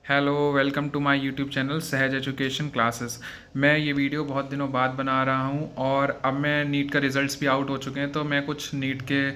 Hello, welcome to my YouTube channel Sahaj education classes. मैं ये video बहुत दिनों बाद बना रहा हूँ और अब मैं नीट का रिज़ल्ट्स भी आउट हो चुके हैं, तो मैं कुछ नीट के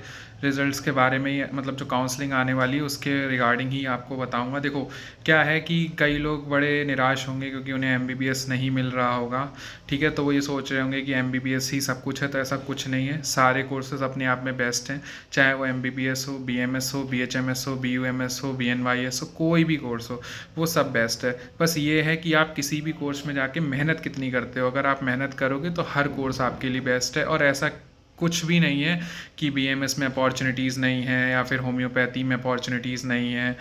रिज़ल्ट्स के बारे में ही, मतलब जो काउंसलिंग आने वाली है उसके रिगार्डिंग ही आपको बताऊँगा। देखो, क्या है कि कई लोग बड़े निराश होंगे क्योंकि उन्हें एमबीबीएस नहीं मिल रहा होगा। ठीक है, तो वो ये सोच रहे होंगे कि एमबीबीएस ही सब कुछ है, तो ऐसा कुछ नहीं है। सारे कोर्सेज़ अपने आप में बेस्ट हैं, चाहे वो एमबीबीएस हो, बीएमएस हो, बीएचएमएस हो, बीयूएमएस हो, बीएनवाईएस हो, कोई भी कोर्स हो, वो सब बेस्ट है। बस ये है कि आप किसी भी कोर्स में जाके मेहनत कितनी करते हो। अगर आप मेहनत करोगे तो हर कोर्स आपके लिए बेस्ट है, और ऐसा कुछ भी नहीं है कि बीएमएस में अपॉर्चुनिटीज़ नहीं है या फिर होम्योपैथी में अपॉर्चुनिटीज़ नहीं है।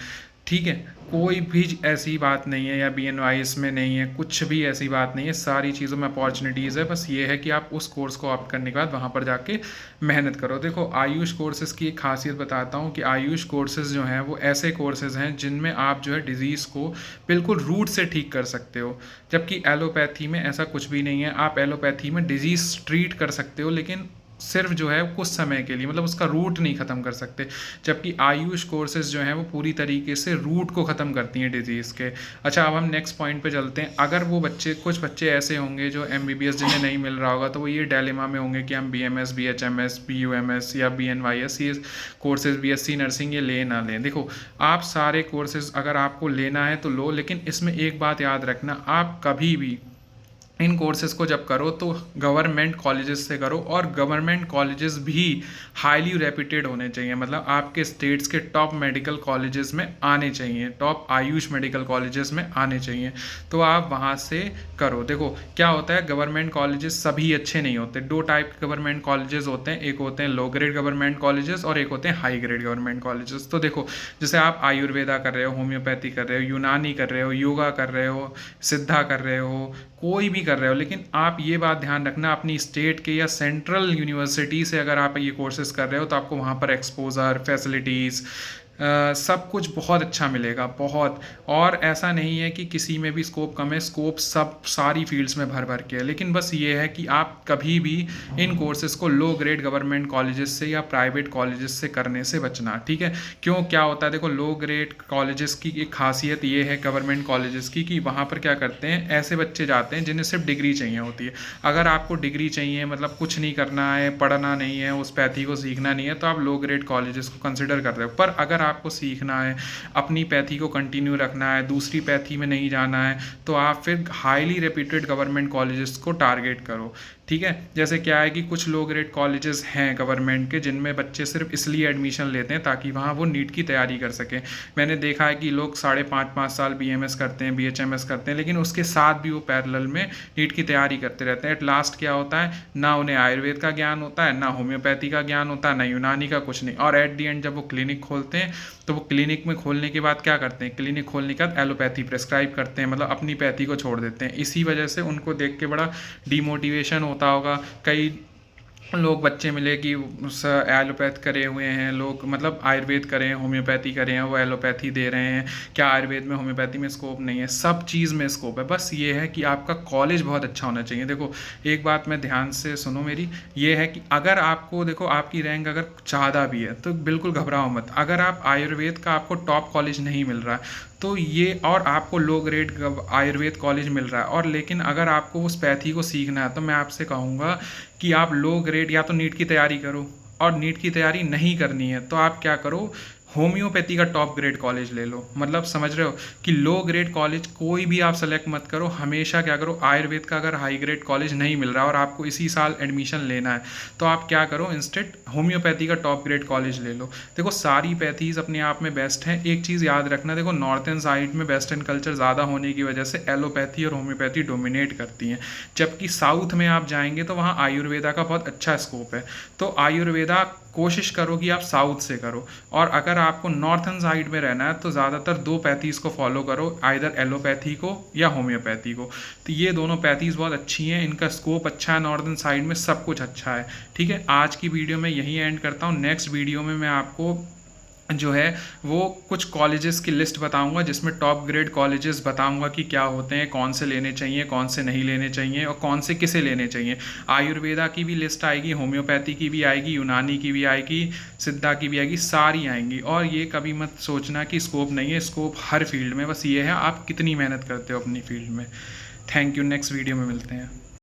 ठीक है, कोई भी ऐसी बात नहीं है, या बीएनवाईएस में नहीं है, कुछ भी ऐसी बात नहीं है। सारी चीज़ों में अपॉर्चुनिटीज़ है, बस ये है कि आप उस कोर्स को ऑप्ट करने के बाद वहाँ पर जाके मेहनत करो। देखो, आयुष कोर्सेज़ की एक खासियत बताता हूँ कि आयुष कोर्सेज़ जो हैं वो ऐसे कोर्सेज़ हैं जिनमें आप जो है डिज़ीज़ को बिल्कुल रूट से ठीक कर सकते हो, जबकि एलोपैथी में ऐसा कुछ भी नहीं है। आप एलोपैथी में डिज़ीज़ ट्रीट कर सकते हो, लेकिन सिर्फ जो है कुछ समय के लिए, मतलब उसका रूट नहीं ख़त्म कर सकते। जबकि आयुष कोर्सेज जो हैं वो पूरी तरीके से रूट को ख़त्म करती हैं डिजीज़ के। अच्छा, अब हम नेक्स्ट पॉइंट पे चलते हैं। अगर वो बच्चे, कुछ बच्चे ऐसे होंगे जो एमबीबीएस जिन्हें नहीं मिल रहा होगा, तो वो ये डायलेमा में होंगे कि हम बीएमएस, बीएचएमएस, बीयूएमएस या बीएनवाईएस ये कोर्सेज, बीएससी नर्सिंग ये ले ना लें। देखो, आप सारे कोर्सेज अगर आपको लेना है तो लो, लेकिन इसमें एक बात याद रखना, आप कभी भी इन कोर्सेज़ को जब करो तो गवर्नमेंट कॉलेजेस से करो, और गवर्नमेंट कॉलेजेस भी हाईली रेप्यूटेड होने चाहिए। मतलब आपके स्टेट्स के टॉप मेडिकल कॉलेजेस में आने चाहिए, टॉप आयुष मेडिकल कॉलेजेस में आने चाहिए, तो आप वहाँ से करो। देखो, क्या होता है, गवर्नमेंट कॉलेजेस सभी अच्छे नहीं होते। दो टाइप के गवर्नमेंट कॉलेजेस होते हैं, एक होते हैं लो ग्रेड गवर्नमेंट कॉलेजेस और एक होते हैं हाई ग्रेड गवर्नमेंट कॉलेजेस। तो देखो, जैसे आप आयुर्वेदा कर रहे हो, होम्योपैथी कर रहे हो, यूनानी कर रहे हो, योगा कर रहे हो, सिद्धा कर रहे हो, कोई भी कर रहे हो, लेकिन आप ये बात ध्यान रखना, अपनी स्टेट के या सेंट्रल यूनिवर्सिटी से अगर आप ये कोर्सेज़ कर रहे हो तो आपको वहाँ पर एक्सपोजर, फैसिलिटीज़, सब कुछ बहुत अच्छा मिलेगा, बहुत। और ऐसा नहीं है कि किसी में भी स्कोप कम है, स्कोप सब सारी फील्ड्स में भर भर के है। लेकिन बस ये है कि आप कभी भी इन कोर्सेज़ को लो ग्रेड गवर्नमेंट कॉलेजेस से या प्राइवेट कॉलेजेस से करने से बचना। ठीक है, क्यों, क्या होता है, देखो, लो ग्रेड कॉलेजेस की एक खासियत ये है गवर्नमेंट कॉलेजेस की, कि वहाँ पर क्या करते हैं, ऐसे बच्चे जाते हैं जिन्हें सिर्फ डिग्री चाहिए होती है। अगर आपको डिग्री चाहिए, मतलब कुछ नहीं करना है, पढ़ना नहीं है, उस पैथी को सीखना नहीं है, तो आप लो ग्रेड कॉलेजेस को कंसिडर कर रहे हो। पर अगर आपको सीखना है, अपनी पैथी को कंटिन्यू रखना है, दूसरी पैथी में नहीं जाना है, तो आप फिर हाईली रेप्यूटेड गवर्नमेंट कॉलेजेस को टारगेट करो। ठीक है, जैसे क्या है कि कुछ लो ग्रेड कॉलेजेस हैं गवर्नमेंट के जिनमें बच्चे सिर्फ इसलिए एडमिशन लेते हैं ताकि वहाँ वो नीट की तैयारी कर सकें। मैंने देखा है कि लोग 5.5 साल बीएमएस करते हैं, बीएचएमएस करते हैं, लेकिन उसके साथ भी वो पैरेलल में नीट की तैयारी करते रहते हैं। एट लास्ट क्या होता है, ना उन्हें आयुर्वेद का ज्ञान होता है, ना होम्योपैथी का ज्ञान होता है, ना यूनानी का, कुछ नहीं। और एट दी एंड जब वो क्लिनिक खोलते हैं तो वो क्लिनिक में खोलने के बाद क्या करते हैं, क्लिनिक खोलने के बाद एलोपैथी प्रेस्क्राइब करते हैं, मतलब अपनी पैथी को छोड़ देते हैं। इसी वजह से उनको देख के बड़ा डिमोटिवेशन होता होगा। कई लोग बच्चे मिले कि एलोपैथ करे हुए हैं लोग, मतलब आयुर्वेद करें हैं, होम्योपैथी करें हैं, वो एलोपैथी दे रहे हैं। क्या आयुर्वेद में, होम्योपैथी में स्कोप नहीं है? सब चीज़ में स्कोप है, बस ये है कि आपका कॉलेज बहुत अच्छा होना चाहिए। देखो, एक बात मैं ध्यान से सुनो मेरी, ये है कि अगर आपको, देखो, आपकी रैंक अगर ज़्यादा भी है तो बिल्कुल घबराओ मत। अगर आप आयुर्वेद का आपको टॉप कॉलेज नहीं मिल रहा है तो ये, और आपको लो ग्रेड आयुर्वेद कॉलेज मिल रहा है, और लेकिन अगर आपको उस पैथी को सीखना है, तो मैं आपसे कहूँगा कि आप लो ग्रेड या तो नीट की तैयारी करो, और नीट की तैयारी नहीं करनी है तो आप क्या करो, होम्योपैथी का टॉप ग्रेड कॉलेज ले लो। मतलब समझ रहे हो कि लो ग्रेड कॉलेज कोई भी आप सेलेक्ट मत करो, हमेशा क्या करो, आयुर्वेद का अगर हाई ग्रेड कॉलेज नहीं मिल रहा और आपको इसी साल एडमिशन लेना है तो आप क्या करो, इंस्टेड होम्योपैथी का टॉप ग्रेड कॉलेज ले लो। देखो, सारी पैथीज अपने आप में बेस्ट हैं। एक चीज़ याद रखना, देखो, नॉर्थन साइड में वेस्टर्न कल्चर ज़्यादा होने की वजह से एलोपैथी और होम्योपैथी डोमिनेट करती हैं, जबकि साउथ में आप जाएंगे तो वहाँ आयुर्वेदा का बहुत अच्छा स्कोप है। तो आयुर्वेदा कोशिश करो कि आप साउथ से करो, और अगर आपको नॉर्थन साइड में रहना है तो ज़्यादातर दो पैथीज़ को फॉलो करो, आइदर एलोपैथी को या होम्योपैथी को। तो ये दोनों पैथीज़ बहुत अच्छी हैं, इनका स्कोप अच्छा है, नॉर्थन साइड में सब कुछ अच्छा है। ठीक है, आज की वीडियो में यही एंड करता हूँ। नेक्स्ट वीडियो में मैं आपको जो है वो कुछ कॉलेजेस की लिस्ट बताऊंगा, जिसमें टॉप ग्रेड कॉलेजेस बताऊंगा कि क्या होते हैं, कौन से लेने चाहिए, कौन से नहीं लेने चाहिए और कौन से किसे लेने चाहिए। आयुर्वेदा की भी लिस्ट आएगी, होम्योपैथी की भी आएगी, यूनानी की भी आएगी, सिद्धा की भी आएगी, सारी आएंगी। और ये कभी मत सोचना कि स्कोप नहीं है, स्कोप हर फील्ड में, बस ये है आप कितनी मेहनत करते हो अपनी फील्ड में। थैंक यू, नेक्स्ट वीडियो में मिलते हैं।